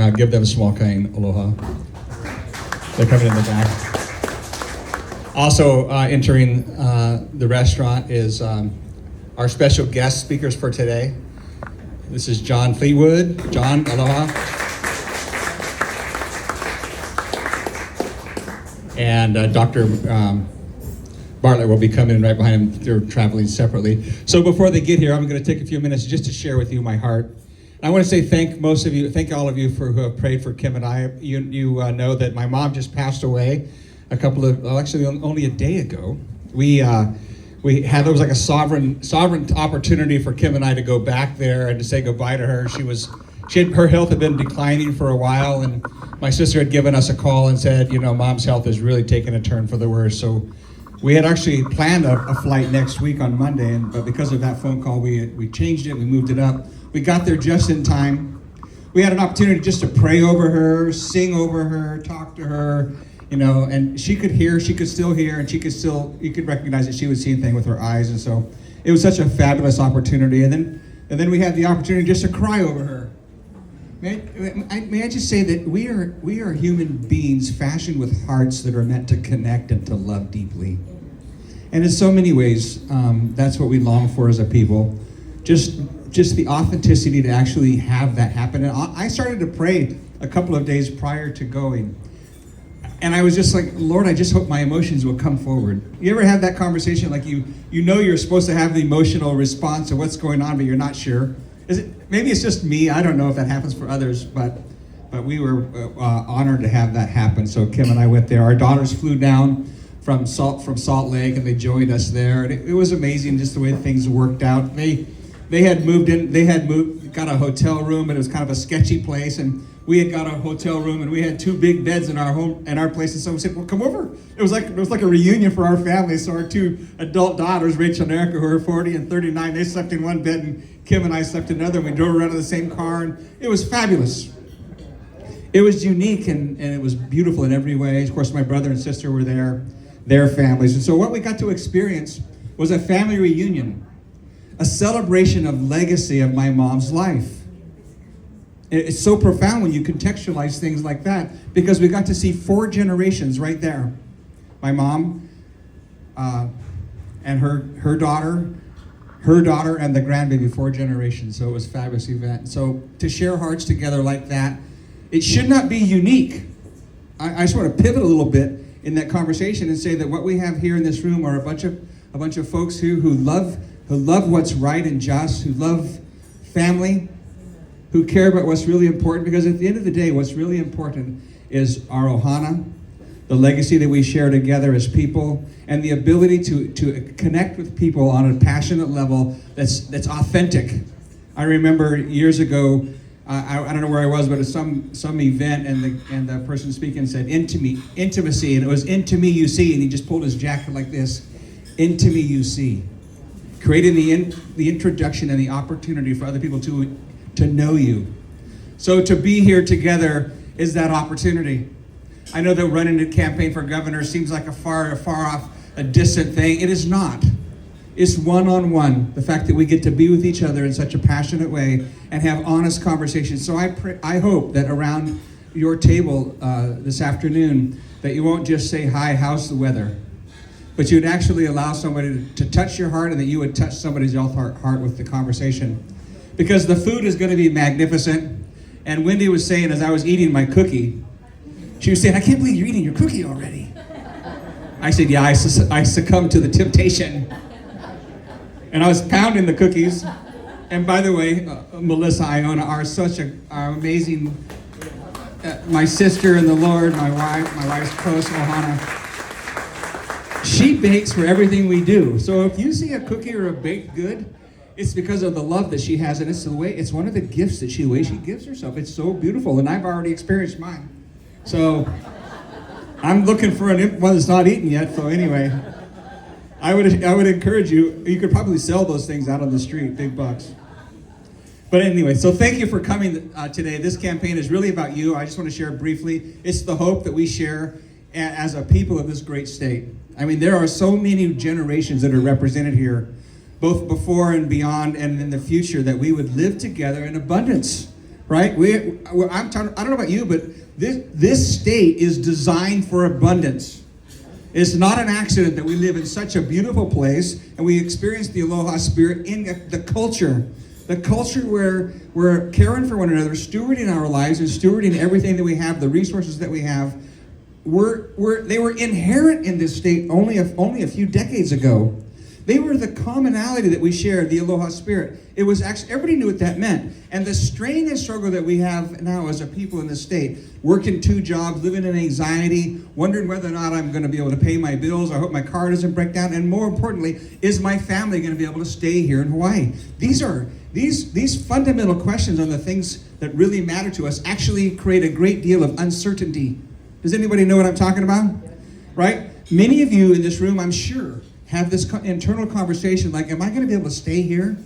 I'll give them a small kind aloha. They're coming in the back. Also entering the restaurant is our special guest speakers for today. This is John Fleetwood. John, aloha. And Dr. Bartlett will be coming in right behind him. They're traveling separately. So before they get here, I'm going to take a few minutes just to share with you my heart. I want to say thank all of you who have prayed for Kim and I. You know that my mom just passed away only a day ago. There was like a sovereign opportunity for Kim and I to go back there and to say goodbye to her. Her health had been declining for a while, and my sister had given us a call and said, Mom's health is really taking a turn for the worse. So we had actually planned a flight next week on Monday, but because of that phone call, we changed it, we moved it up. We got there just in time. We had an opportunity just to pray over her, sing over her, talk to her, and she could still hear, and you could recognize that she was seeing things with her eyes, and so it was such a fabulous opportunity. And then we had the opportunity just to cry over her. May I just say that we are human beings fashioned with hearts that are meant to connect and to love deeply. And in so many ways, that's what we long for as a people. Just the authenticity to actually have that happen. And I started to pray a couple of days prior to going. And I was just like, Lord, I just hope my emotions will come forward. You ever have that conversation like you're supposed to have the emotional response to what's going on, but you're not sure? Maybe it's just me. I don't know if that happens for others, but we were honored to have that happen. So Kim and I went there. Our daughters flew down from Salt Lake, and they joined us there. And it was amazing just the way things worked out. They had got a hotel room, and it was kind of a sketchy place, and we had got a hotel room, and we had two big beds in our place. And so we said, well, come over. It was like a reunion for our family. So our two adult daughters, Rachel and Erica, who are 40 and 39, they slept in one bed, and Kim and I slept in another, and we drove around in the same car, and it was fabulous. It was unique, and it was beautiful in every way. Of course, my brother and sister were there, their families. And so what we got to experience was a family reunion, a celebration of legacy of my mom's life. It's so profound when you contextualize things like that, because we got to see 4 generations right there. My mom and her daughter, and the grandbaby, 4 generations. So it was a fabulous event. So to share hearts together like that, it should not be unique. I just want to pivot a little bit in that conversation and say that what we have here in this room are a bunch of folks who love what's right and just, who love family, who care about what's really important, because at the end of the day, what's really important is our ohana, the legacy that we share together as people, and the ability to connect with people on a passionate level that's authentic. I remember years ago, I don't know where I was, but it was some event, and the person speaking said intimacy, and it was into me you see, and he just pulled his jacket like this, into me you see, creating the introduction and the opportunity for other people to know you. So to be here together is that opportunity. I know that running a campaign for governor seems like a far off, a distant thing. It is not. It's one-on-one. The fact that we get to be with each other in such a passionate way and have honest conversations. So I hope that around your table this afternoon, that you won't just say, hi, how's the weather? But you'd actually allow somebody to touch your heart, and that you would touch somebody's heart with the conversation. Because the food is going to be magnificent. And Wendy was saying, as I was eating my cookie, she was saying, I can't believe you're eating your cookie already. I said, yeah, I succumbed to the temptation. And I was pounding the cookies. And by the way, Melissa, Iona are are amazing, my sister in the Lord, my wife's close, Ohana. She bakes for everything we do. So if you see a cookie or a baked good, it's because of the love that she has, and it's one of the gifts that the way she gives herself. It's so beautiful, and I've already experienced mine. So I'm looking for one that's not eaten yet. So anyway, I would encourage you. You could probably sell those things out on the street, big bucks. But anyway, so thank you for coming today. This campaign is really about you. I just want to share briefly. It's the hope that we share as a people of this great state. I mean, there are so many generations that are represented here, both before and beyond and in the future, that we would live together in abundance. right? I don't know about you, but this state is designed for abundance. It's not an accident that we live in such a beautiful place and we experience the aloha spirit in the culture where we're caring for one another, stewarding our lives and stewarding everything that we have, the resources that we have. They were inherent in this state only a few decades ago. They were the commonality that we shared, the aloha spirit. It was actually, everybody knew what that meant. And the strain and struggle that we have now as a people in this state, working 2 jobs, living in anxiety, wondering whether or not I'm going to be able to pay my bills, I hope my car doesn't break down, and more importantly, is my family going to be able to stay here in Hawaii? These fundamental questions on the things that really matter to us actually create a great deal of uncertainty. Does anybody know what I'm talking about? Right? Many of you in this room, I'm sure, have this internal conversation like, am I going to be able to stay here?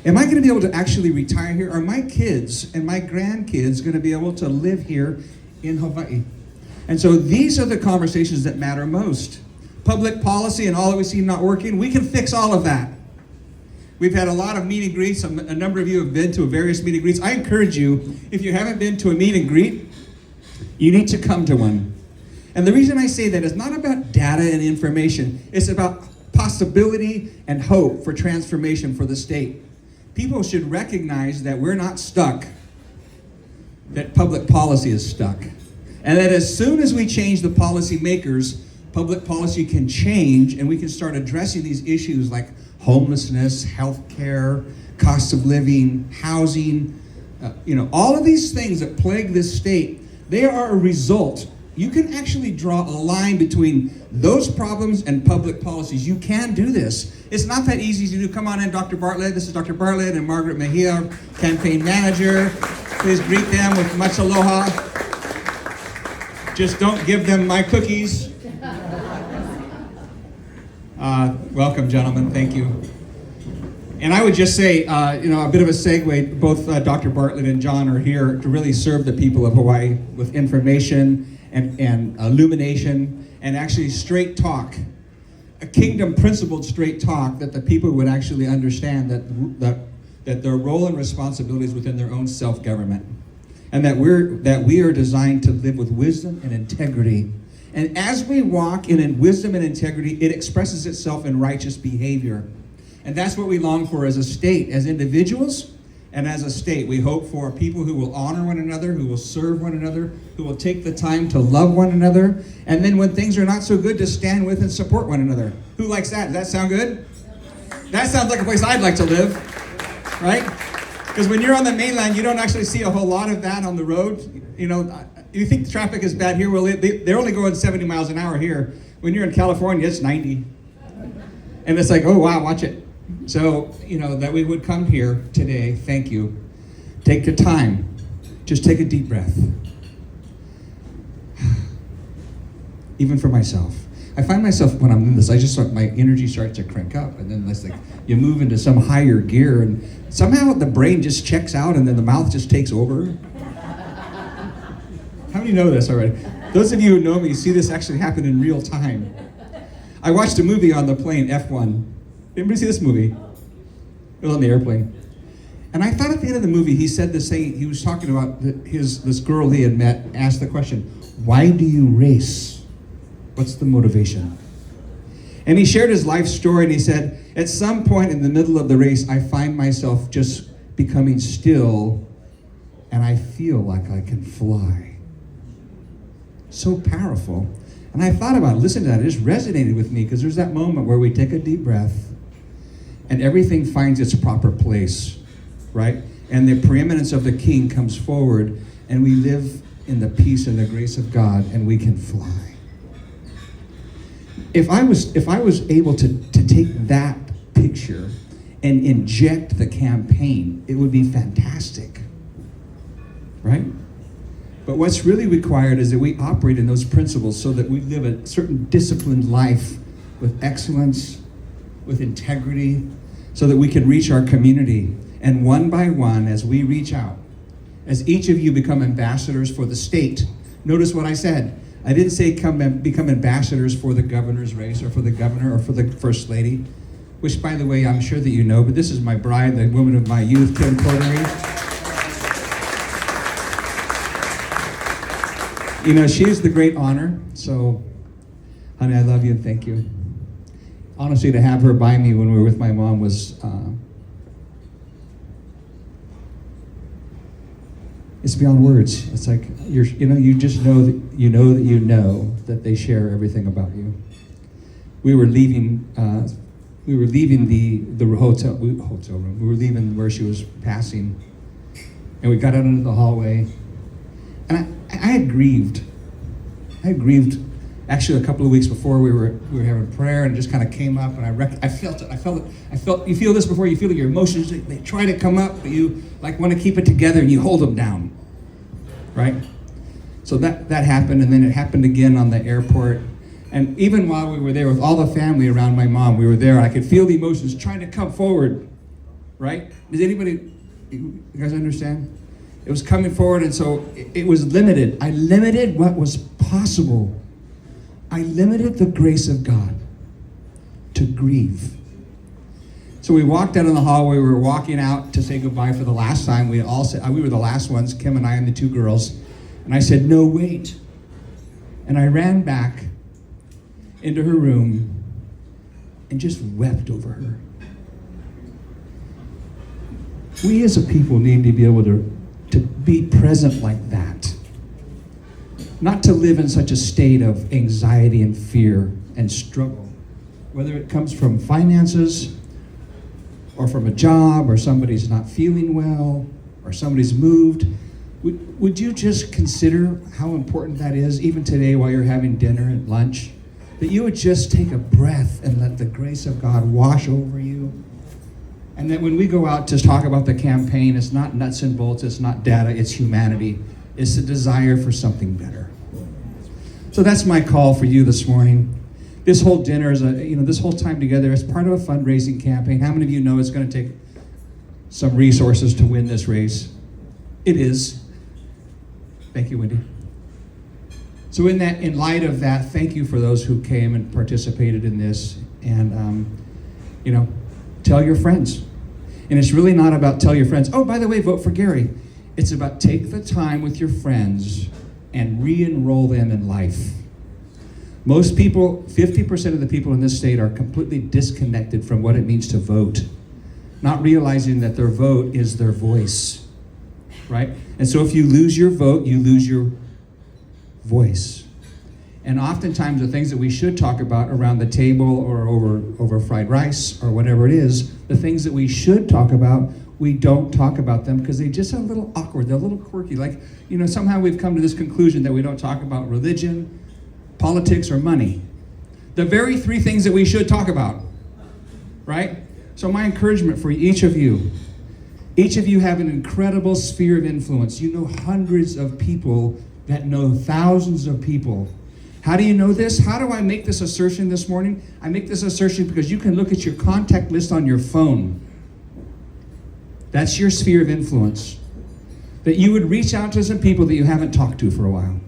Am I going to be able to actually retire here? Are my kids and my grandkids going to be able to live here in Hawaii? And so these are the conversations that matter most. Public policy and all that we see not working, we can fix all of that. We've had a lot of meet and greets. A number of you have been to various meet and greets. I encourage you, if you haven't been to a meet and greet, you need to come to one. And the reason I say that is not about data and information. It's about possibility and hope for transformation for the state. People should recognize that we're not stuck, that public policy is stuck. And that as soon as we change the policy makers, public policy can change and we can start addressing these issues like homelessness, health care, cost of living, housing, all of these things that plague this state, they are a result. You can actually draw a line between those problems and public policies. You can do this. It's not that easy to do. Come on in, Dr. Bartlett. This is Dr. Bartlett and Margaret Mejia, campaign manager. Please greet them with much aloha. Just don't give them my cookies. Welcome, gentlemen. Thank you. And I would just say, a bit of a segue, both Dr. Bartlett and John are here to really serve the people of Hawaii with information and illumination and actually straight talk, a kingdom principled straight talk that the people would actually understand that their role and responsibilities within their own self-government, and that we are designed to live with wisdom and integrity. And as we walk in wisdom and integrity, it expresses itself in righteous behavior. And that's what we long for as a state, as individuals, and as a state. We hope for people who will honor one another, who will serve one another, who will take the time to love one another, and then when things are not so good, to stand with and support one another. Who likes that? Does that sound good? That sounds like a place I'd like to live, right? Because when you're on the mainland, you don't actually see a whole lot of that on the road. You think the traffic is bad here? Well, they're only going 70 miles an hour here. When you're in California, it's 90. And it's like, oh, wow, watch it. So, that we would come here today, thank you. Take your time. Just take a deep breath. Even for myself. I find myself, when I'm in this, my energy starts to crank up, and then it's like, you move into some higher gear, and somehow the brain just checks out, and then the mouth just takes over. How many know this already? Those of you who know me see this actually happen in real time. I watched a movie on the plane, F1. Anybody see this movie? It was on the airplane. And I thought at the end of the movie, he said this thing, he was talking about this girl he had met, asked the question, why do you race? What's the motivation? And he shared his life story, and he said, at some point in the middle of the race, I find myself just becoming still, and I feel like I can fly. So powerful. And I thought about it, listen to that, it just resonated with me, because there's that moment where we take a deep breath, and everything finds its proper place, right? And the preeminence of the King comes forward, and we live in the peace and the grace of God, and we can fly. If I was able to take that picture and inject the campaign, it would be fantastic, right? But what's really required is that we operate in those principles so that we live a certain disciplined life with excellence, with integrity, so that we can reach our community. And one by one, as we reach out, as each of you become ambassadors for the state, notice what I said. I didn't say become ambassadors for the governor's race or for the governor or for the first lady, which, by the way, I'm sure that you know, but this is my bride, the woman of my youth, Gary Cordery. You know, she is the great honor. So, honey, I love you and thank you. Honestly, to have her by me when we were with my mom was, it's beyond words. It's like, you just know that they share everything about you. We were leaving the hotel room. We were leaving where she was passing, and we got out into the hallway, and I had grieved. Actually, a couple of weeks before, we were having prayer, and it just kind of came up, and I felt it. I felt. You feel this before? You feel your emotions. They try to come up, but you want to keep it together, and you hold them down, right? So that happened, and then it happened again on the airport. And even while we were there with all the family around my mom, we were there. I could feel the emotions trying to come forward, right? Does anybody, you guys understand? It was coming forward, and so it was limited. I limited what was possible. I limited the grace of God to grieve. So we walked out in the hallway. We were walking out to say goodbye for the last time. We all said, we were the last ones, Kim and I and the two girls. And I said, no, wait. And I ran back into her room and just wept over her. We as a people need to be able to be present like that. Not to live in such a state of anxiety and fear and struggle, whether it comes from finances or from a job or somebody's not feeling well or somebody's moved. Would you just consider how important that is, even today while you're having dinner and lunch? That you would just take a breath and let the grace of God wash over you. And that when we go out to talk about the campaign, it's not nuts and bolts, it's not data, it's humanity. It's the desire for something better. So that's my call for you this morning. This whole dinner is this whole time together is part of a fundraising campaign. How many of you know it's going to take some resources to win this race? It is. Thank you, Wendy. So in light of that, thank you for those who came and participated in this. And, tell your friends. And it's really not about tell your friends, oh, by the way, vote for Gary. It's about take the time with your friends and re-enroll them in life. Most people, 50% of the people in this state are completely disconnected from what it means to vote, not realizing that their vote is their voice, right? And so if you lose your vote, you lose your voice. And oftentimes the things that we should talk about around the table or over fried rice or whatever it is, the things that we should talk about, we don't talk about them because they just are a little awkward, they're a little quirky. Somehow we've come to this conclusion that we don't talk about religion, politics, or money. The very three things that we should talk about, right? So my encouragement for each of you have an incredible sphere of influence. You know hundreds of people that know thousands of people. How do you know this? How do I make this assertion this morning? I make this assertion because you can look at your contact list on your phone. That's your sphere of influence. That you would reach out to some people that you haven't talked to for a while.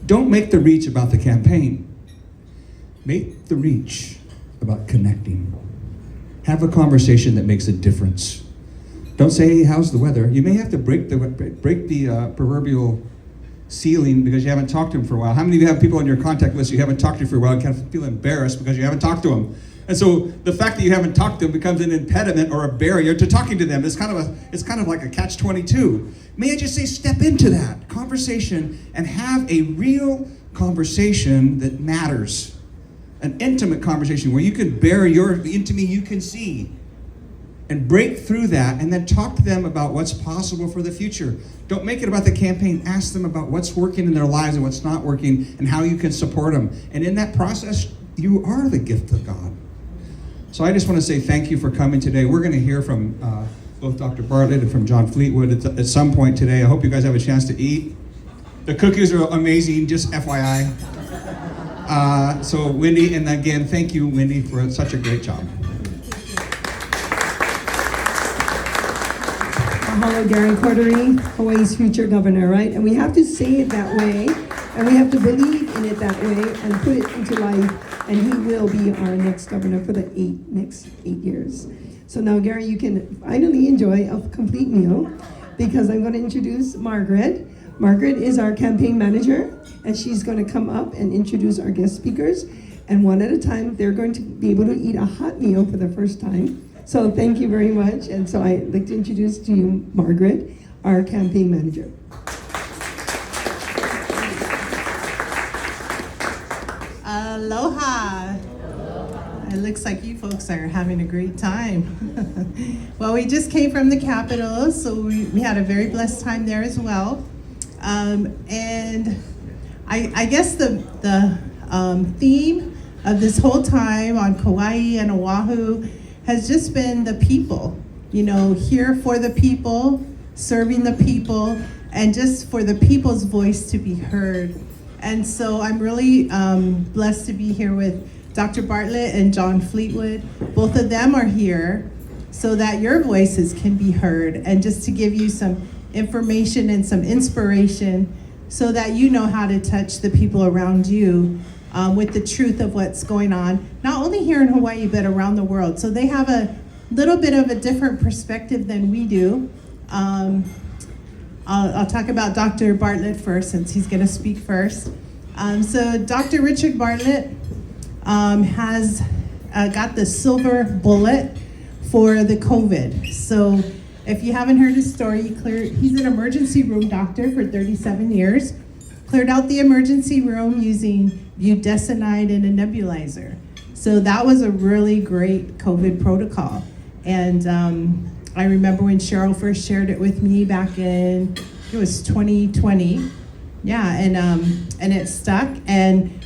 Don't make the reach about the campaign. Make the reach about connecting. Have a conversation that makes a difference. Don't say, hey, how's the weather? You may have to break the proverbial ceiling because you haven't talked to them for a while. How many of you have people on your contact list you haven't talked to for a while and kind of feel embarrassed because you haven't talked to them? And so the fact that you haven't talked to them becomes an impediment or a barrier to talking to them. It's kind of like a catch-22. May I just say, step into that conversation and have a real conversation that matters. An intimate conversation where you can bear the intimacy you can see and break through that and then talk to them about what's possible for the future. Don't make it about the campaign. Ask them about what's working in their lives and what's not working and how you can support them. And in that process, you are the gift of God. So I just want to say thank you for coming today. We're going to hear from both Dr. Bartlett and from John Fleetwood at some point today. I hope you guys have a chance to eat. The cookies are amazing, just FYI. So Wendy, and again, thank you, Wendy, for such a great job. Mahalo, Gary Cordery, Hawaii's future governor, right? And we have to say it that way, and we have to believe in it that way, and put it into life, and he will be our next governor for the next 8 years. So now, Gary, you can finally enjoy a complete meal, because I'm going to introduce Margaret, Margaret is our campaign manager, and she's going to come up and introduce our guest speakers. And one at a time, they're going to be able to eat a hot meal for the first time. So thank you very much. And so I'd like to introduce to you Margaret, our campaign manager. Aloha. It looks like you folks are having a great time. Well, we just came from the Capitol, so we had a very blessed time there as well. And I guess the theme of this whole time on Kauai and Oahu has just been the people, you know, here for the people, serving the people, and just for the people's voice to be heard. And so I'm really blessed to be here with Dr. Bartlett and John Fleetwood. Both of them are here so that your voices can be heard, and just to give you some information and some inspiration so that you know how to touch the people around you with the truth of what's going on, not only here in Hawaii, but around the world. So they have a little bit of a different perspective than we do. I'll talk about Dr. Bartlett first, since he's gonna speak first. So Dr. Richard Bartlett has got the silver bullet for the COVID. So if you haven't heard his story, he's an emergency room doctor for 37 years, cleared out the emergency room using budesonide and a nebulizer. So that was a really great COVID protocol. And I remember when Cheryl first shared it with me back in, it was 2020. Yeah, and it stuck. And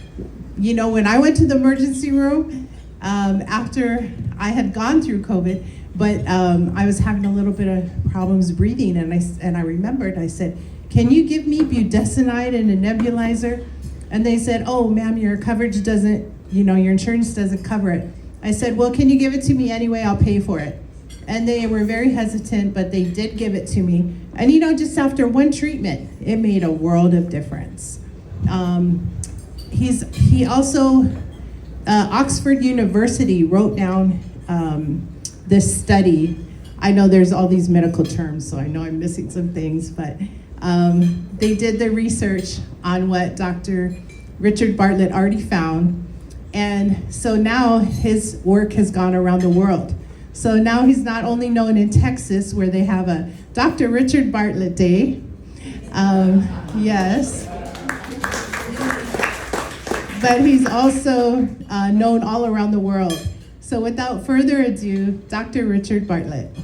you know, when I went to the emergency room, after I had gone through COVID, but I was having a little bit of problems breathing, and I remembered, I said, can you give me budesonide and a nebulizer? And they said, oh, ma'am, your coverage doesn't, you know, your insurance doesn't cover it. I said, well, can you give it to me anyway? I'll pay for it. And they were very hesitant, but they did give it to me. And you know, just after one treatment, it made a world of difference. He also, Oxford University wrote down this study. I know there's all these medical terms, so I know I'm missing some things, but they did the research on what Dr. Richard Bartlett already found. And so now his work has gone around the world. So now he's not only known in Texas, where they have a Dr. Richard Bartlett Day. Yes. But he's also known all around the world. So without further ado, Dr. Richard Bartlett.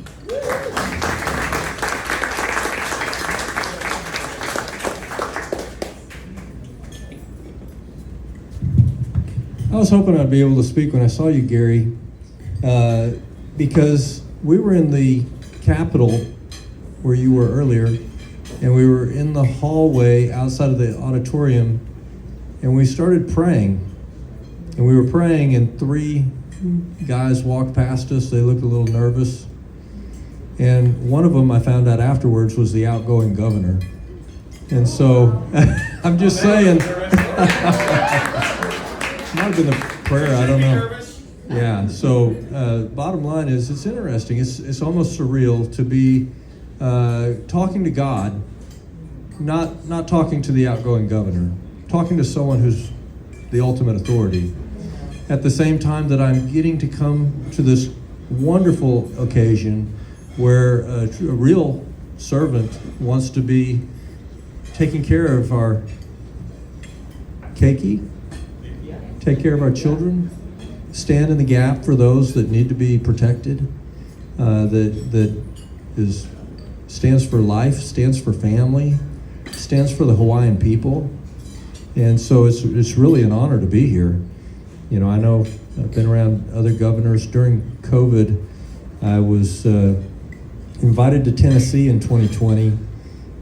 I was hoping I'd be able to speak when I saw you, Gary, because we were in the Capitol where you were earlier, and we were in the hallway outside of the auditorium, and we started praying. And we were praying, and three guys walked past us. They looked a little nervous. And one of them, I found out afterwards, was the outgoing governor. And so, I'm just saying. Might have been the prayer, I don't know. Yeah, so bottom line is, it's interesting. It's almost surreal to be talking to God, not talking to the outgoing governor, talking to someone who's the ultimate authority. At the same time that I'm getting to come to this wonderful occasion where a real servant wants to be taking care of our keiki, take care of our children, stand in the gap for those that need to be protected, stands for life, stands for family, stands for the Hawaiian people. And so it's really an honor to be here. You know, I know I've been around other governors. During COVID, I was invited to Tennessee in 2020,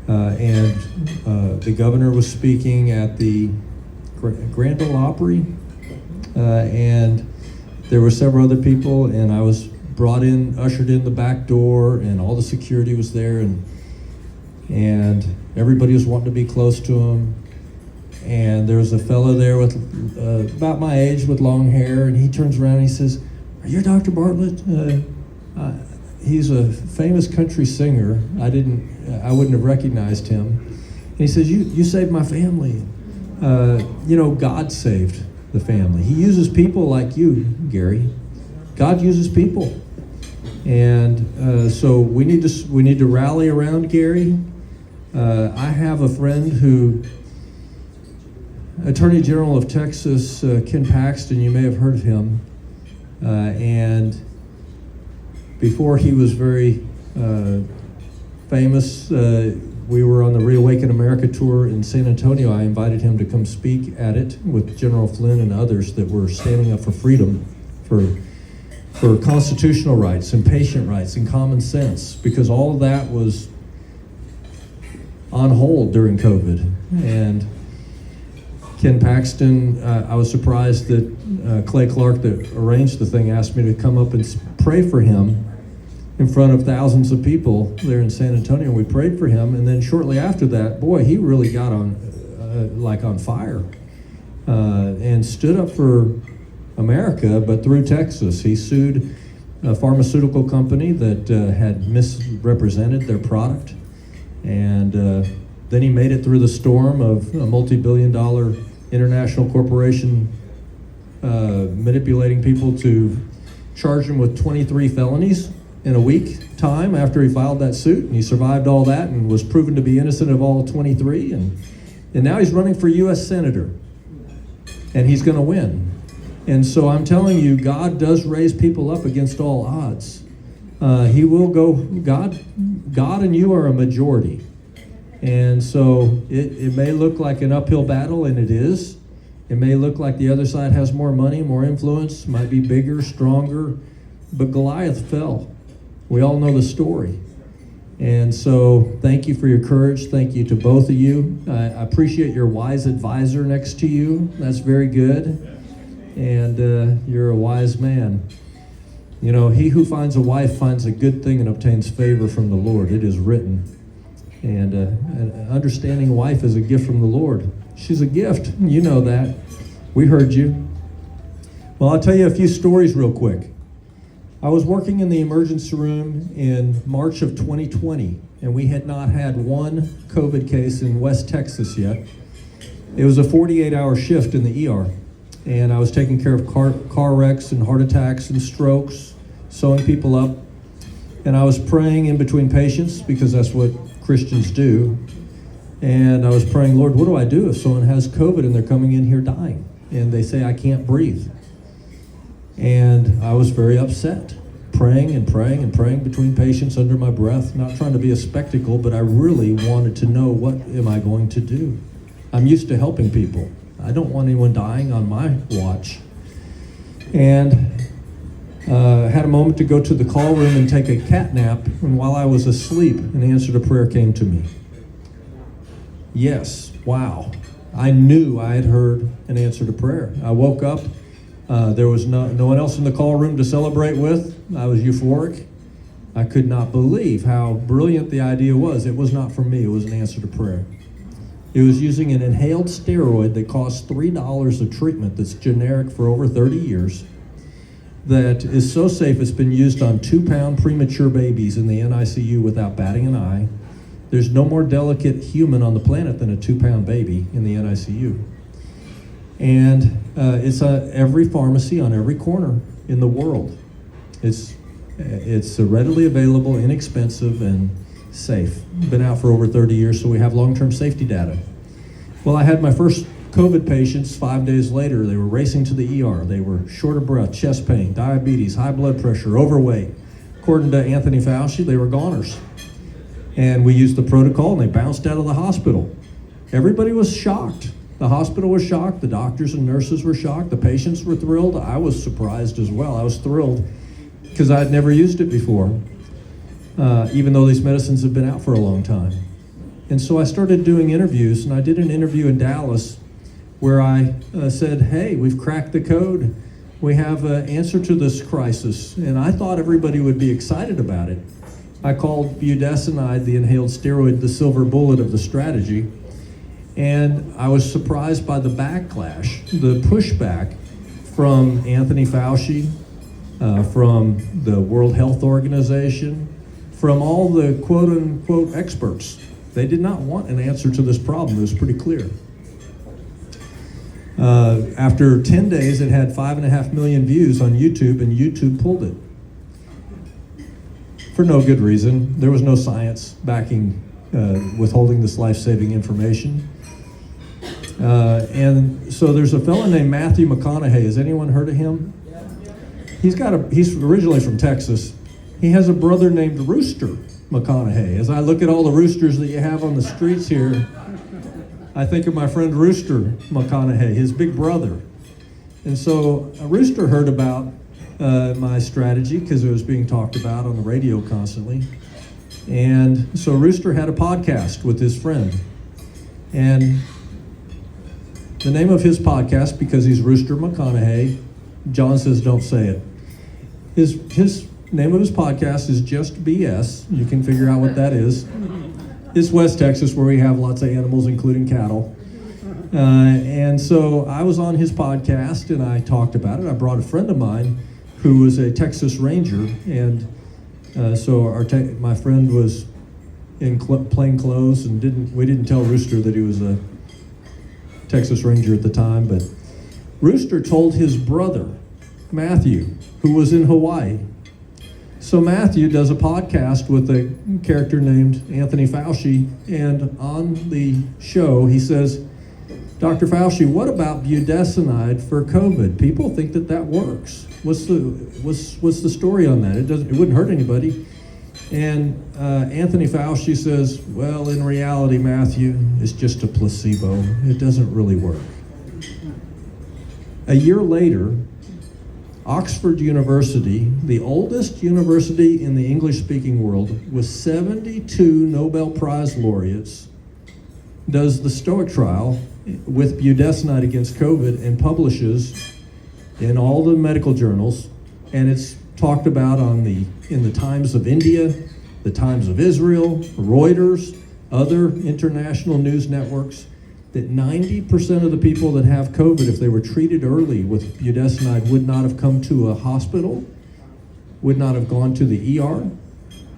and the governor was speaking at the Grand Ole Opry, and there were several other people, and I was brought in, ushered in the back door, and all the security was there, and everybody was wanting to be close to him. And there was a fellow there with about my age with long hair, and he turns around and he says, "Are you Dr. Bartlett?" He's a famous country singer. I wouldn't have recognized him. he says, you saved my family. God saved the family. He uses people like you, Gary. God uses people. And so we need to rally around Gary. I have a friend who, Attorney General of Texas, Ken Paxton, you may have heard of him. And before he was very famous, we were on the Reawaken America tour in San Antonio. I invited him to come speak at it with General Flynn and others that were standing up for freedom, for constitutional rights and patient rights and common sense, because all of that was on hold during COVID. And Ken Paxton, I was surprised that Clay Clark, that arranged the thing, asked me to come up and pray for him in front of thousands of people there in San Antonio. We prayed for him, and then shortly after that, boy, he really got on fire and stood up for America, but through Texas. He sued a pharmaceutical company that had misrepresented their product, and then he made it through the storm of a multi-billion-dollar international corporation manipulating people to charge him with 23 felonies in a week time after he filed that suit, and he survived all that and was proven to be innocent of all 23, and now he's running for U.S. Senator, and he's going to win. And so I'm telling you, God does raise people up against all odds. He will go, God and you are a majority. And so it may look like an uphill battle, and it is. It may look like the other side has more money, more influence, might be bigger, stronger, but Goliath fell. We all know the story. And so thank you for your courage. Thank you to both of you. I appreciate your wise advisor next to you. That's very good. And you're a wise man. You know, he who finds a wife finds a good thing and obtains favor from the Lord. It is written. And an understanding wife is a gift from the Lord. She's a gift. You know that. We heard you. Well, I'll tell you a few stories real quick. I was working in the emergency room in March of 2020, and we had not had one COVID case in West Texas yet. It was a 48-hour shift in the ER, and I was taking care of car wrecks and heart attacks and strokes, sewing people up, and I was praying in between patients because that's what Christians do. And I was praying, Lord, what do I do if someone has COVID and they're coming in here dying and they say I can't breathe? And I was very upset, praying and praying and praying between patients under my breath, not trying to be a spectacle, but I really wanted to know, what am I going to do? I'm used to helping people. I don't want anyone dying on my watch. And had a moment to go to the call room and take a cat nap, and while I was asleep, an answer to prayer came to me. Yes, wow. I knew I had heard an answer to prayer. I woke up. There was no one else in the call room to celebrate with. I was euphoric. I could not believe how brilliant the idea was. It was not from me. It was an answer to prayer. It was using an inhaled steroid that costs $3 a treatment, that's generic for over 30 years, that is so safe it's been used on 2-pound premature babies in the NICU without batting an eye. There's no more delicate human on the planet than a 2-pound baby in the NICU. And it's every pharmacy on every corner in the world. It's readily available, inexpensive, and safe. Been out for over 30 years, so we have long-term safety data. Well, I had my first COVID patients 5 days later. They were racing to the ER. They were short of breath, chest pain, diabetes, high blood pressure, overweight. According to Anthony Fauci, they were goners. And we used the protocol, and they bounced out of the hospital. Everybody was shocked. The hospital was shocked. The doctors and nurses were shocked. The patients were thrilled. I was surprised as well. I was thrilled because I had never used it before, even though these medicines have been out for a long time. And so I started doing interviews, and I did an interview in Dallas where I said, hey, we've cracked the code. We have an answer to this crisis. And I thought everybody would be excited about it. I called budesonide, the inhaled steroid, the silver bullet of the strategy. And I was surprised by the backlash, the pushback from Anthony Fauci, from the World Health Organization, from all the quote-unquote experts. They did not want an answer to this problem. It was pretty clear. After 10 days, it had 5.5 million views on YouTube, and YouTube pulled it. For no good reason. There was no science backing withholding this life-saving information. And so there's a fellow named Matthew McConaughey. Has anyone heard of him? He's originally from Texas. He has a brother named Rooster McConaughey. As I look at all the roosters that you have on the streets here, I think of my friend Rooster McConaughey, his big brother. And so Rooster heard about my strategy because it was being talked about on the radio constantly. And so Rooster had a podcast with his friend. And the name of his podcast, because he's Rooster McConaughey, John says don't say it. His name of his podcast is Just BS. You can figure out what that is. It's West Texas, where we have lots of animals, including cattle. And so I was on his podcast, and I talked about it. I brought a friend of mine who was a Texas Ranger, and so my friend was in plain clothes, and we didn't tell Rooster that he was a Texas Ranger at the time, but Rooster told his brother, Matthew, who was in Hawaii. So Matthew does a podcast with a character named Anthony Fauci, and on the show he says, Dr. Fauci, what about budesonide for COVID? People think that works. What's the story on that? It wouldn't hurt anybody. And Anthony Fauci says, well, in reality, Matthew, it's just a placebo. It doesn't really work. A year later, Oxford University, the oldest university in the English-speaking world, with 72 Nobel Prize laureates, does the STOIC trial with budesonide against COVID and publishes in all the medical journals, and it's talked about in the Times of India, the Times of Israel, Reuters, other international news networks, that 90% of the people that have COVID, if they were treated early with budesonide, would not have come to a hospital, would not have gone to the ER,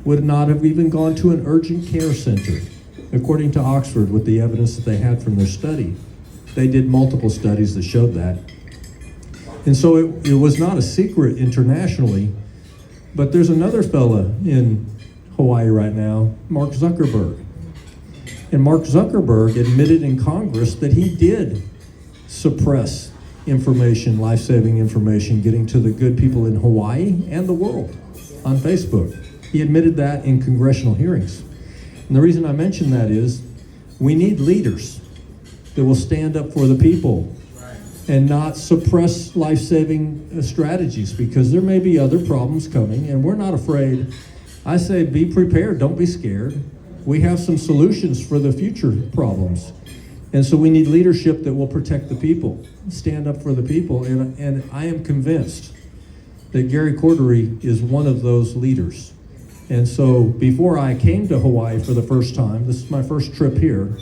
would not have even gone to an urgent care center, according to Oxford, with the evidence that they had from their study. They did multiple studies that showed that. And so it was not a secret internationally, but there's another fella in Hawaii right now, Mark Zuckerberg. And Mark Zuckerberg admitted in Congress that he did suppress information, life-saving information, getting to the good people in Hawaii and the world on Facebook. He admitted that in congressional hearings. And the reason I mention that is we need leaders that will stand up for the people and not suppress life-saving strategies, because there may be other problems coming, and we're not afraid. I say be prepared, don't be scared. We have some solutions for the future problems. And so we need leadership that will protect the people, stand up for the people, and I am convinced that Gary Cordery is one of those leaders. And so before I came to Hawaii for the first time, this is my first trip here,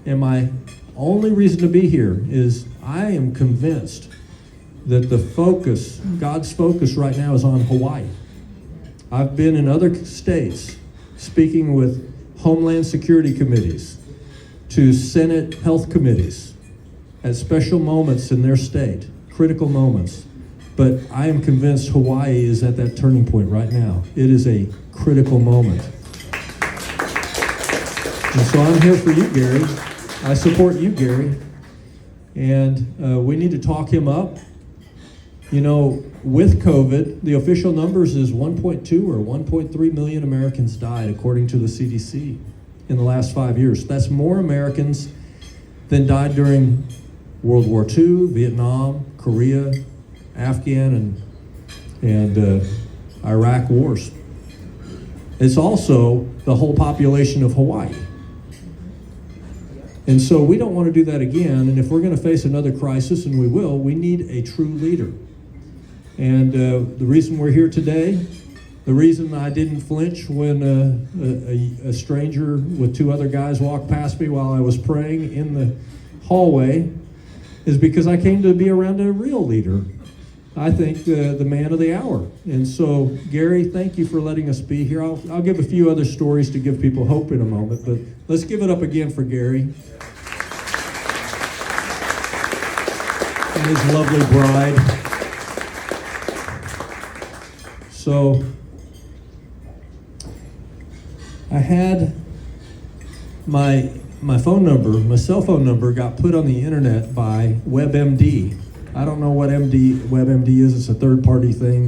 and my only reason to be here is I am convinced that the focus, God's focus right now is on Hawaii. I've been in other states speaking with Homeland Security committees, to Senate health committees at special moments in their state, critical moments. But I am convinced Hawaii is at that turning point right now. It is a critical moment. And so I'm here for you, Gary. I support you, Gary. And we need to talk him up. You know, with COVID, the official numbers is 1.2 or 1.3 million Americans died, according to the CDC, in the last 5 years. That's more Americans than died during World War II, Vietnam, Korea, Afghan, and Iraq wars. It's also the whole population of Hawaii. And so we don't want to do that again, and if we're going to face another crisis, and we will, we need a true leader. And the reason we're here today, the reason I didn't flinch when a stranger with two other guys walked past me while I was praying in the hallway is because I came to be around a real leader I think, the man of the hour. And so, Gary, thank you for letting us be here. I'll give a few other stories to give people hope in a moment, but let's give it up again for Gary and his lovely bride. So, I had my phone number, my cell phone number got put on the internet by WebMD. I don't know what WebMD is. It's a third-party thing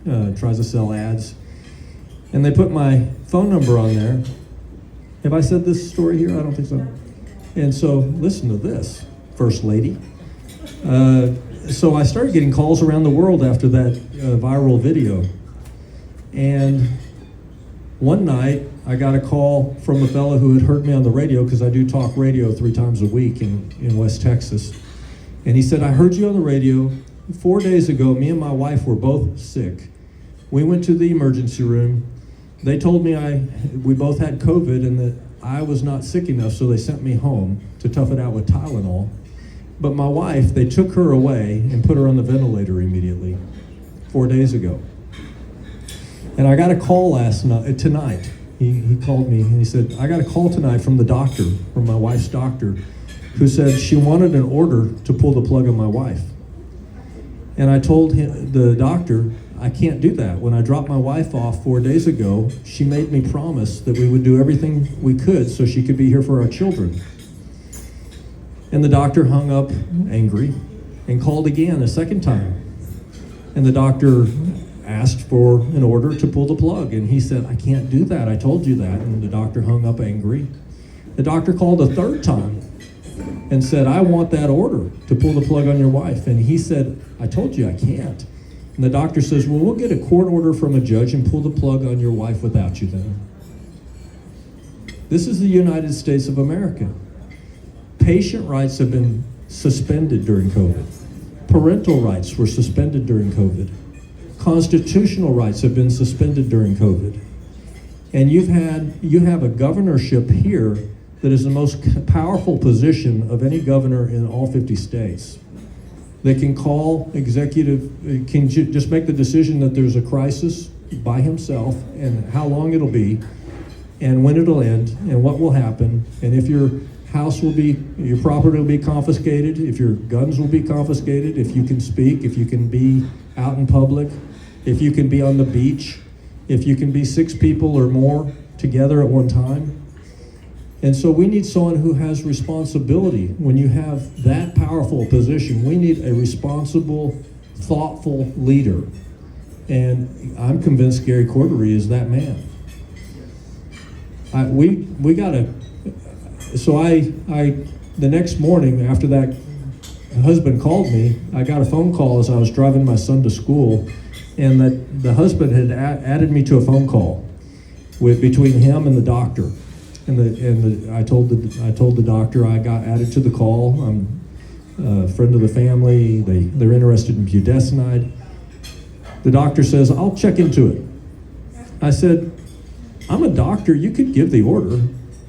that tries to sell ads. And they put my phone number on there. Have I said this story here? I don't think so. And so, listen to this, First Lady. So I started getting calls around the world after that viral video. And one night, I got a call from a fellow who had heard me on the radio, because I do talk radio 3 times a week in West Texas. And he said, I heard you on the radio 4 days ago. Me and my wife were both sick. We went to the emergency room. They told me we both had COVID and that I was not sick enough, so they sent me home to tough it out with Tylenol. But my wife, they took her away and put her on the ventilator immediately 4 days ago. And I got a call tonight. He called me and he said, I got a call tonight from the doctor, from my wife's doctor, who said she wanted an order to pull the plug on my wife. And I told the doctor, I can't do that. When I dropped my wife off 4 days ago, she made me promise that we would do everything we could so she could be here for our children. And the doctor hung up angry and called again a second time. And the doctor asked for an order to pull the plug. And he said, I can't do that. I told you that. And the doctor hung up angry. The doctor called a third time and said, I want that order to pull the plug on your wife. And he said, I told you I can't. And the doctor says, well, we'll get a court order from a judge and pull the plug on your wife without you then. This is the United States of America. Patient rights have been suspended during COVID. Parental rights were suspended during COVID. Constitutional rights have been suspended during COVID. And you have a governorship here that is the most powerful position of any governor in all 50 states. They can call can just make the decision that there's a crisis by himself and how long it'll be and when it'll end and what will happen and if your property will be confiscated, if your guns will be confiscated, if you can speak, if you can be out in public, if you can be on the beach, if you can be 6 people or more together at one time. And so we need someone who has responsibility. When you have that powerful position, we need a responsible, thoughtful leader. And I'm convinced Gary Cordery is that man. The next morning after that husband called me, I got a phone call as I was driving my son to school, and that the husband had added me to a phone call between him and the doctor. I told the doctor I got added to the call. I'm a friend of the family. They're interested in budesonide. The doctor says, I'll check into it. I said, I'm a doctor. You could give the order.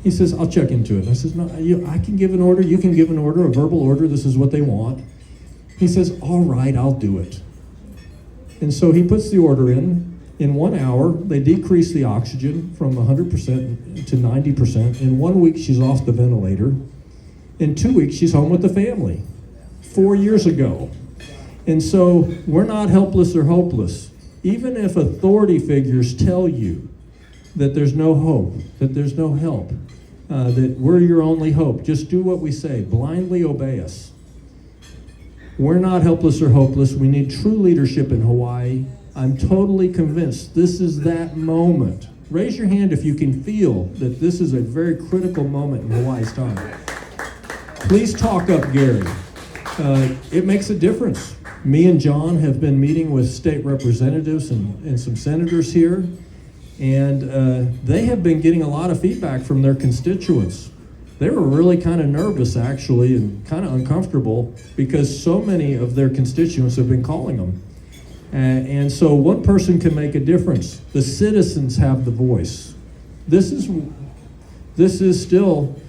He says, I'll check into it. I says, no, I can give an order. You can give an order, a verbal order. This is what they want. He says, all right, I'll do it. And so he puts the order in. In 1 hour, they decrease the oxygen from 100% to 90%. In 1 week, she's off the ventilator. In 2 weeks, she's home with the family. 4 years ago. And so we're not helpless or hopeless. Even if authority figures tell you that there's no hope, that there's no help, that we're your only hope, just do what we say. Blindly obey us. We're not helpless or hopeless. We need true leadership in Hawaii. I'm totally convinced this is that moment. Raise your hand if you can feel that this is a very critical moment in Hawaii's time. Please talk up, Gary. It makes a difference. Me and John have been meeting with state representatives and some senators here, and they have been getting a lot of feedback from their constituents. They were really kind of nervous, actually, and kind of uncomfortable because so many of their constituents have been calling them. And so one person can make a difference. The citizens have the voice. This is still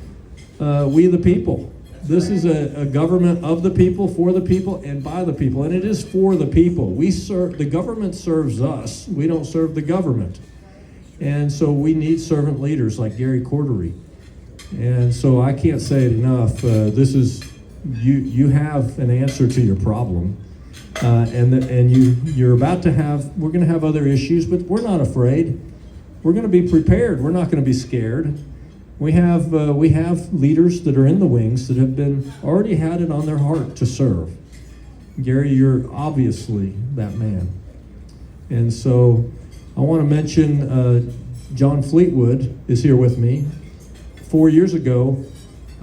we the people. This is a government of the people, for the people, and by the people. And it is for the people. The government serves us. We don't serve the government. And so we need servant leaders like Gary Cordery. And so I can't say it enough. You have an answer to your problem. You're about to have, we're going to have other issues, but we're not afraid. We're going to be prepared. We're not going to be scared. We have leaders that are in the wings that have already had it on their heart to serve. Gary, you're obviously that man. And so I want to mention John Fleetwood is here with me. 4 years ago,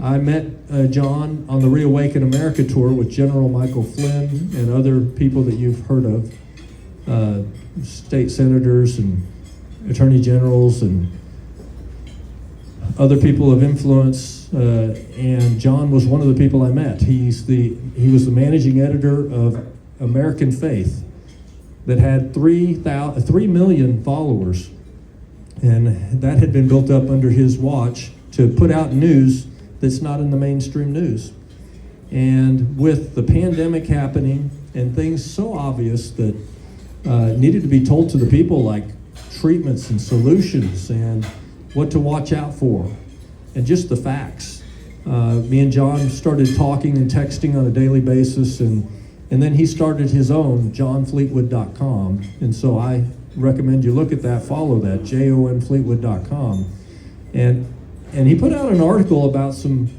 I met John on the Reawaken America tour with General Michael Flynn and other people that you've heard of, state senators and attorney generals and other people of influence. And John was one of the people I met. He was the managing editor of American Faith that had 3 million followers. And that had been built up under his watch to put out news that's not in the mainstream news. And with the pandemic happening and things so obvious that needed to be told to the people, like treatments and solutions and what to watch out for, and just the facts. Me and John started talking and texting on a daily basis, and then he started his own, johnfleetwood.com. And so I recommend you look at that, follow that, jonfleetwood.com. And he put out an article about some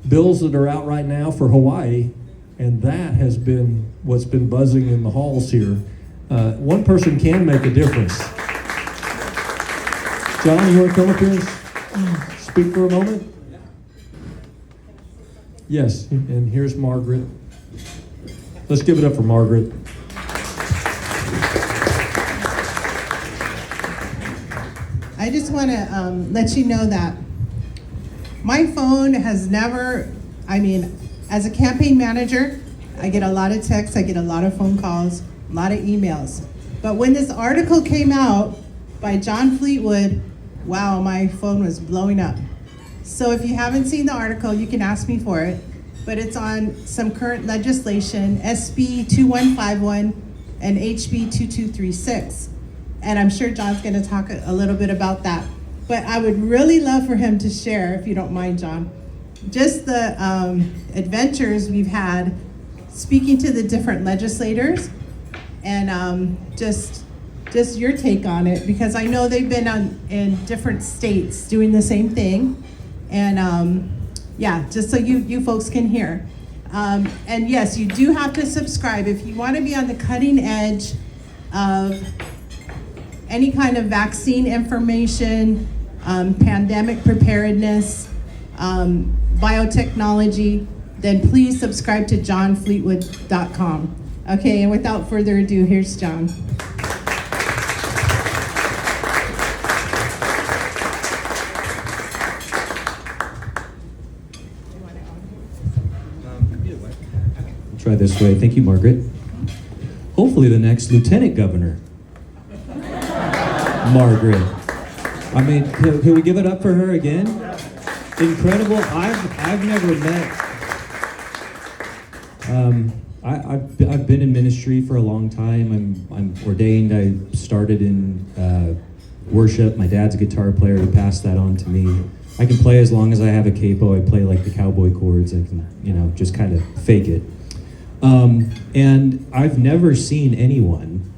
bills that are out right now for Hawaii, and that has been what's been buzzing in the halls here. One person can make a difference. John, you want to come up here and speak for a moment? Yes, and here's Margaret. Let's give it up for Margaret. I just want to let you know that my phone has never, as a campaign manager, I get a lot of texts, I get a lot of phone calls, a lot of emails. But when this article came out by John Fleetwood, wow, my phone was blowing up. So if you haven't seen the article, you can ask me for it. But it's on some current legislation, SB 2151 and HB 2236. And I'm sure John's going to talk a little bit about that. But I would really love for him to share, if you don't mind, John, just the adventures we've had speaking to the different legislators, and just your take on it, because I know they've been in different states doing the same thing. And yeah, just so you folks can hear. And yes, you do have to subscribe if you want to be on the cutting edge of any kind of vaccine information, pandemic preparedness, biotechnology, then please subscribe to johnfleetwood.com. Okay, and without further ado, here's John. Try this way. Thank you, Margaret. Hopefully the next lieutenant governor. Margaret. I mean, can we give it up for her again? Incredible. I've never met. I've been in ministry for a long time. I'm ordained. I started in worship. My dad's a guitar player. He passed that on to me. I can play as long as I have a capo. I play like the cowboy chords. I can, just kind of fake it. And I've never seen anyone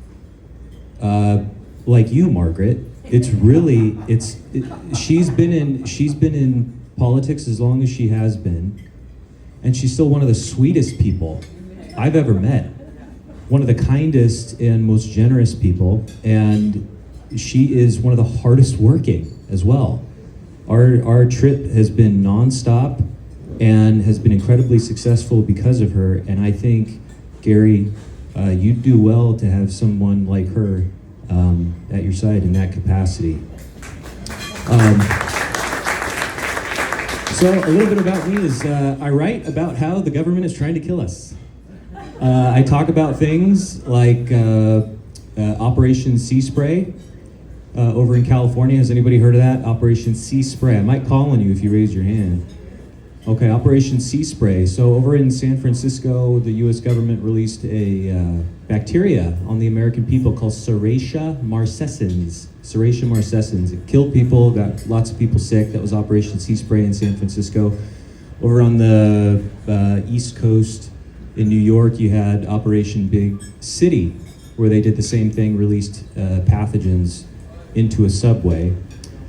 like you, Margaret. It's really, she's been in politics as long as she has been, and she's still one of the sweetest people I've ever met. One of the kindest and most generous people, and she is one of the hardest working as well. Our trip has been nonstop and has been incredibly successful because of her, and I think, Gary, you'd do well to have someone like her at your side in that capacity. So a little bit about me is I write about how the government is trying to kill us. I talk about things like Operation Sea Spray over in California. Has anybody heard of that? Operation Sea Spray. I might call on you if you raise your hand. Okay, Operation Sea Spray. So over in San Francisco, the U.S. government released a bacteria on the American people called Serratia marcescens. Serratia marcescens. It killed people, got lots of people sick. That was Operation Sea Spray in San Francisco. Over on the East Coast in New York, you had Operation Big City, where they did the same thing, released pathogens into a subway.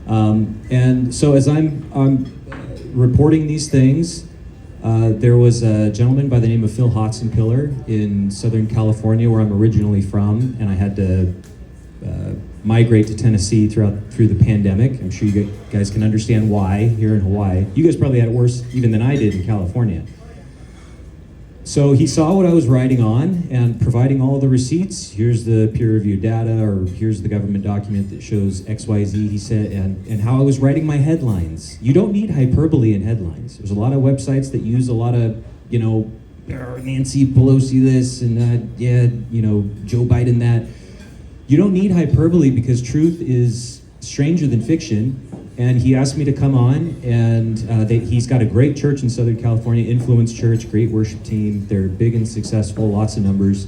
And so as I'm reporting these things, there was a gentleman by the name of Phil Hotzenpiller in Southern California, where I'm originally from, and I had to migrate to Tennessee through the pandemic. I'm sure you guys can understand why here in Hawaii. You guys probably had it worse even than I did in California. So he saw what I was writing on and providing all the receipts. Here's the peer-reviewed data, or here's the government document that shows XYZ, he said, and how I was writing my headlines. You don't need hyperbole in headlines. There's a lot of websites that use a lot of, Nancy Pelosi this and that, Joe Biden that. You don't need hyperbole because truth is stranger than fiction. And he asked me to come on, and he's got a great church in Southern California, Influence Church, great worship team. They're big and successful, lots of numbers,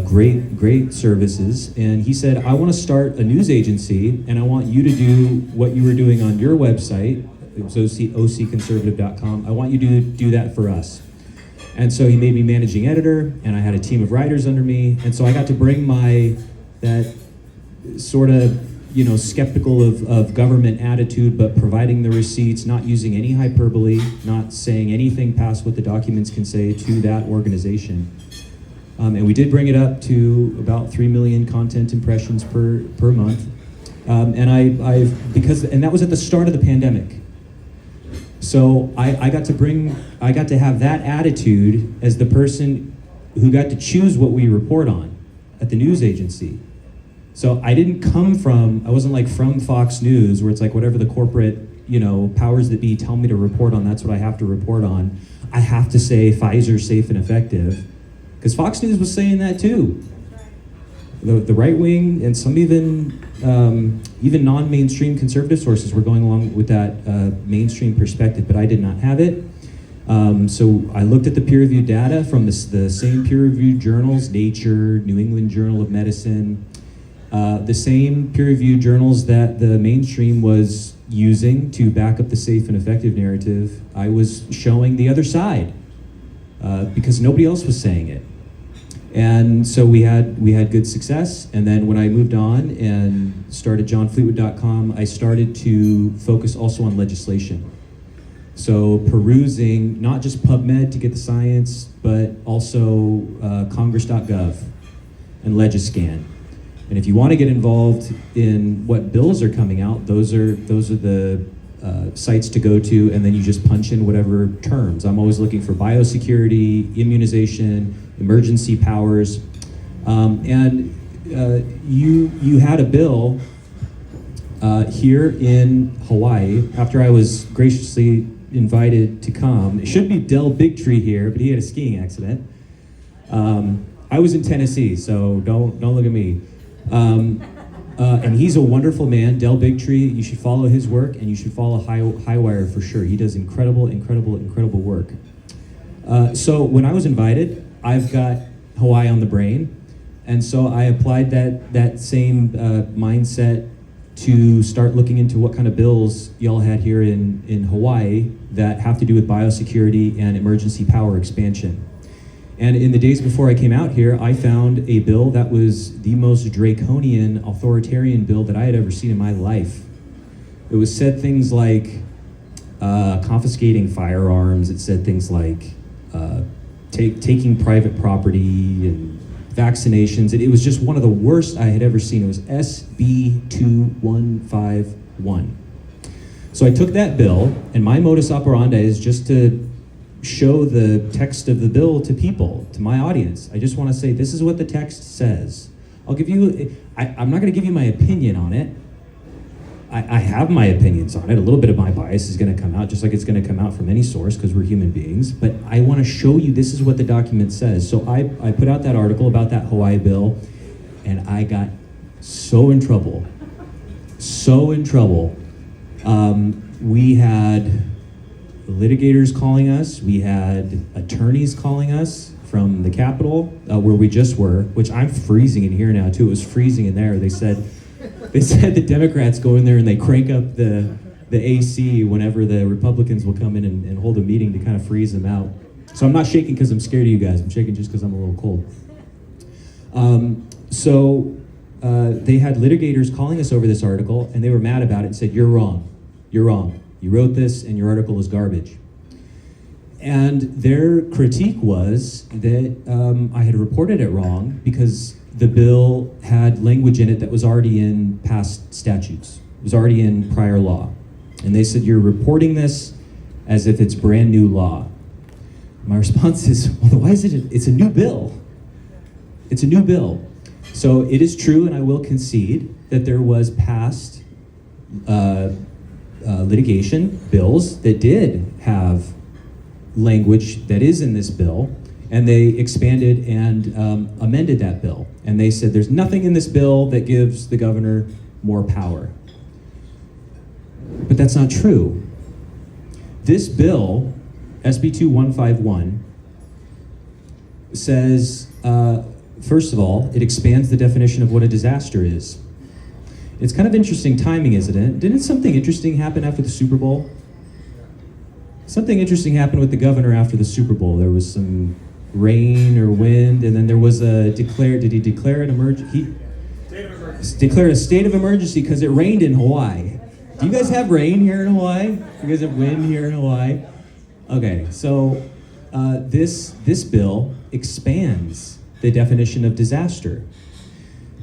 great services. And he said, I want to start a news agency, and I want you to do what you were doing on your website. It was occonservative.com. I want you to do that for us. And so he made me managing editor, and I had a team of writers under me. And so I got to bring that sort of skeptical of government attitude, but providing the receipts, not using any hyperbole, not saying anything past what the documents can say to that organization. And we did bring it up to about 3 million content impressions per month. And that was at the start of the pandemic. So I got to have that attitude as the person who got to choose what we report on at the news agency. So I wasn't like from Fox News, where it's like whatever the corporate, powers that be tell me to report on, that's what I have to report on. I have to say Pfizer's safe and effective, because Fox News was saying that too. The right wing and some even non-mainstream conservative sources were going along with that mainstream perspective, but I did not have it. So I looked at the peer-reviewed data from the same peer-reviewed journals, Nature, New England Journal of Medicine, the same peer-reviewed journals that the mainstream was using to back up the safe and effective narrative. I was showing the other side because nobody else was saying it. And so we had good success. And then when I moved on and started johnfleetwood.com, I started to focus also on legislation. So perusing not just PubMed to get the science, but also congress.gov and Legiscan. And if you want to get involved in what bills are coming out, those are the sites to go to, and then you just punch in whatever terms. I'm always looking for biosecurity, immunization, emergency powers, and you had a bill here in Hawaii after I was graciously invited to come. It should be Del Bigtree here, but he had a skiing accident. I was in Tennessee, so don't look at me. And he's a wonderful man, Del Bigtree. You should follow his work, and you should follow Highwire for sure. He does incredible work. So when I was invited, I've got Hawaii on the brain, and so I applied that same mindset to start looking into what kind of bills y'all had here in Hawaii that have to do with biosecurity and emergency power expansion. And in the days before I came out here, I found a bill that was the most draconian, authoritarian bill that I had ever seen in my life. It was said things like confiscating firearms. It said things like taking private property and vaccinations. It was just one of the worst I had ever seen. It was SB 2151. So I took that bill, and my modus operandi is just to show the text of the bill to people, to my audience. I just want to say, this is what the text says. I'm not going to give you my opinion on it. I have my opinions on it. A little bit of my bias is going to come out, just like it's going to come out from any source, because we're human beings. But I want to show you this is what the document says. So I put out that article about that Hawaii bill, and I got so in trouble. We had litigators calling us. We had attorneys calling us from the Capitol, where we just were, which I'm freezing in here now too. It was freezing in there. They said the Democrats go in there and they crank up the AC whenever the Republicans will come in and hold a meeting to kind of freeze them out. So I'm not shaking because I'm scared of you guys. I'm shaking just because I'm a little cold. They had litigators calling us over this article, and they were mad about it and said, "You're wrong. You're wrong. You wrote this, and your article is garbage." And their critique was that I had reported it wrong because the bill had language in it that was already in past statutes. It was already in prior law. And they said, "You're reporting this as if it's brand new law." My response is, well, why is it? It's a new bill. It's a new bill. So it is true, and I will concede, that there was past litigation bills that did have language that is in this bill, and they expanded and amended that bill. And they said there's nothing in this bill that gives the governor more power. But that's not true. This bill, SB 2151, says, first of all, it expands the definition of what a disaster is. It's kind of interesting timing, isn't it? Didn't something interesting happen after the Super Bowl? Something interesting happened with the governor after the Super Bowl. There was some rain or wind, and then there was did he declare an emergency? He declared a state of emergency because it rained in Hawaii. Do you guys have rain here in Hawaii? Do you guys have wind here in Hawaii? Okay, so this bill expands the definition of disaster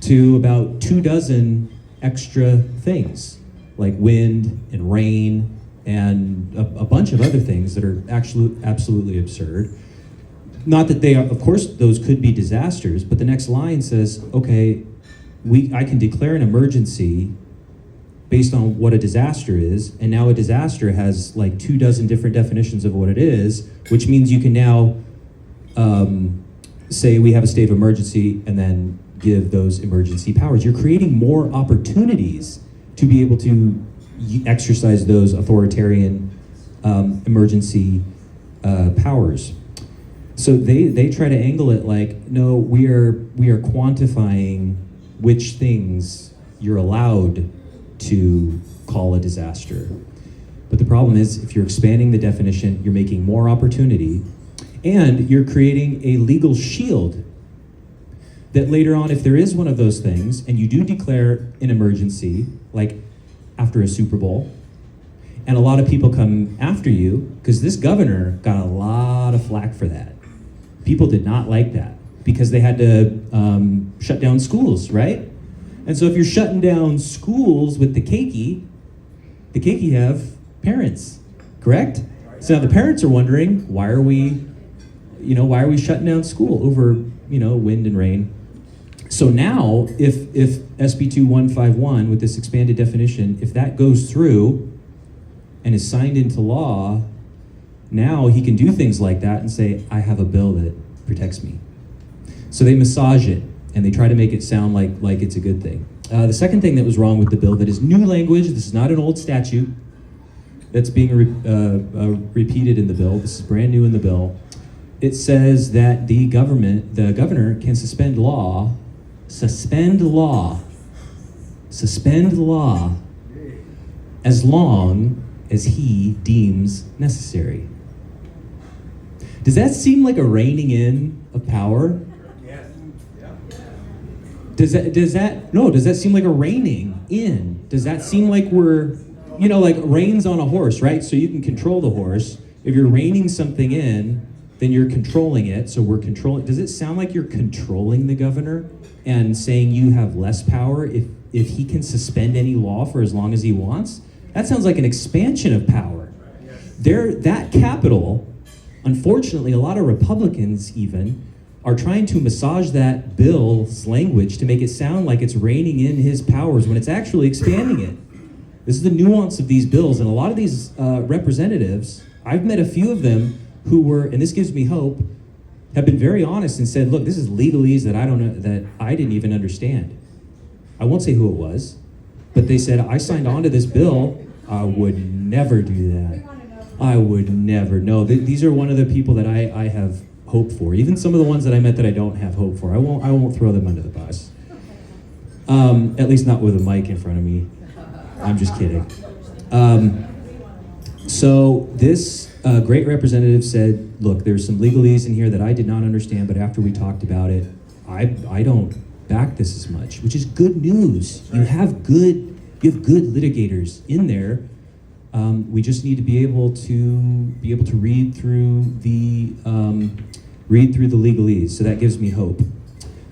to about 24 extra things, like wind and rain and a bunch of other things that are actually absolutely absurd. Not that they are, of course, those could be disasters, but the next line says, okay, I can declare an emergency based on what a disaster is, and now a disaster has like 24 different definitions of what it is, which means you can now say we have a state of emergency and then give those emergency powers. You're creating more opportunities to be able to exercise those authoritarian emergency powers. So they try to angle it like, no, we are quantifying which things you're allowed to call a disaster. But the problem is, if you're expanding the definition, you're making more opportunity, and you're creating a legal shield that later on, if there is one of those things, and you do declare an emergency, like after a Super Bowl, and a lot of people come after you, because this governor got a lot of flack for that. People did not like that, because they had to shut down schools, right? And so if you're shutting down schools with the keiki have parents, correct? So now the parents are wondering, why are we shutting down school over, wind and rain? So now, if SB 2151 with this expanded definition, if that goes through and is signed into law, now he can do things like that and say, I have a bill that protects me. So they massage it, and they try to make it sound like it's a good thing. The second thing that was wrong with the bill that is new language, this is not an old statute that's being repeated in the bill, this is brand new in the bill. It says that the governor can suspend law as long as he deems necessary. Does that seem like a reining in of power? Does that seem like a reining in? Does that seem like we're, like reins on a horse, right? So you can control the horse. If you're reining something in, then you're controlling it, so we're controlling. Does it sound like you're controlling the governor and saying you have less power if he can suspend any law for as long as he wants? That sounds like an expansion of power. That capital, unfortunately, a lot of Republicans even are trying to massage that bill's language to make it sound like it's reining in his powers when it's actually expanding it. This is the nuance of these bills, and a lot of these representatives, I've met a few of them who were, and this gives me hope, have been very honest and said, look, this is legalese that I didn't even understand. I won't say who it was, but they said, I signed on to this bill, I would never do that. I would never. No, these are one of the people that I have hope for. Even some of the ones that I met that I don't have hope for. I won't throw them under the bus. At least not with a mic in front of me. I'm just kidding. So this great representative said, look, there's some legalese in here that I did not understand, but after we talked about it, I don't back this as much, which is good news. You have good litigators in there. We just need to be able to read through the legalese. So that gives me hope.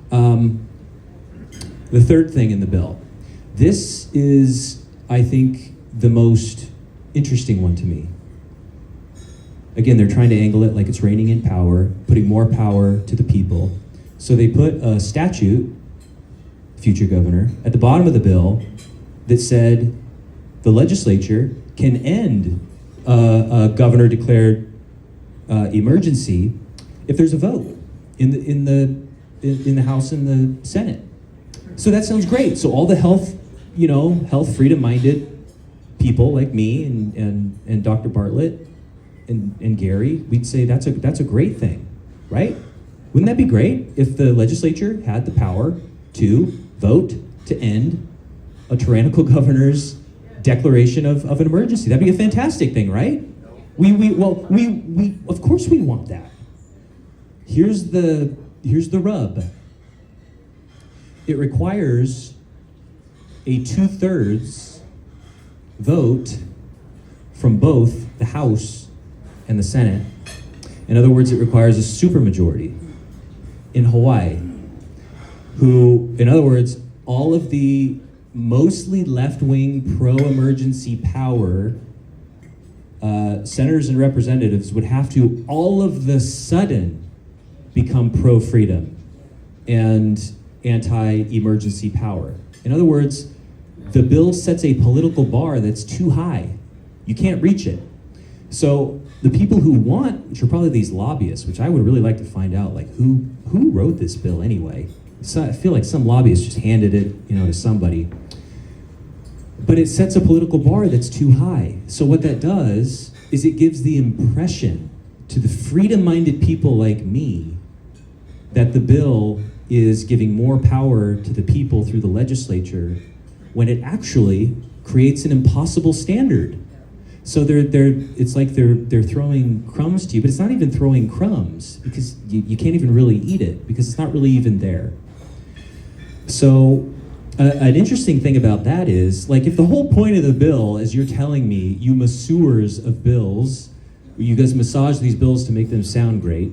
The third thing in the bill. This is, I think, the most interesting one to me. Again, they're trying to angle it like it's reigning in power, putting more power to the people. So they put a statute, future governor, at the bottom of the bill that said the legislature can end a governor declared emergency if there's a vote in the House and the Senate. So that sounds great. So all the health freedom-minded people like me and Dr. Bartlett and Gary, we'd say that's a great thing, right? Wouldn't that be great if the legislature had the power to vote to end a tyrannical governor's declaration of an emergency? That'd be a fantastic thing, right? We of course we want that. Here's the rub. It requires a 2/3 vote from both the House and the Senate. In other words, it requires a supermajority in Hawaii, who, in other words, all of the mostly left-wing pro-emergency power senators and representatives would have to all of the sudden become pro-freedom and anti-emergency power. In other words, the bill sets a political bar that's too high. You can't reach it. So the people who want, which are probably these lobbyists, which I would really like to find out, like who wrote this bill anyway? So I feel like some lobbyist just handed it, to somebody. But it sets a political bar that's too high. So what that does is it gives the impression to the freedom-minded people like me that the bill is giving more power to the people through the legislature when it actually creates an impossible standard. So it's like they're throwing crumbs to you, but it's not even throwing crumbs because you can't even really eat it because it's not really even there. So an interesting thing about that is, like, if the whole point of the bill, as you're telling me, you masseurs of bills, you guys massage these bills to make them sound great,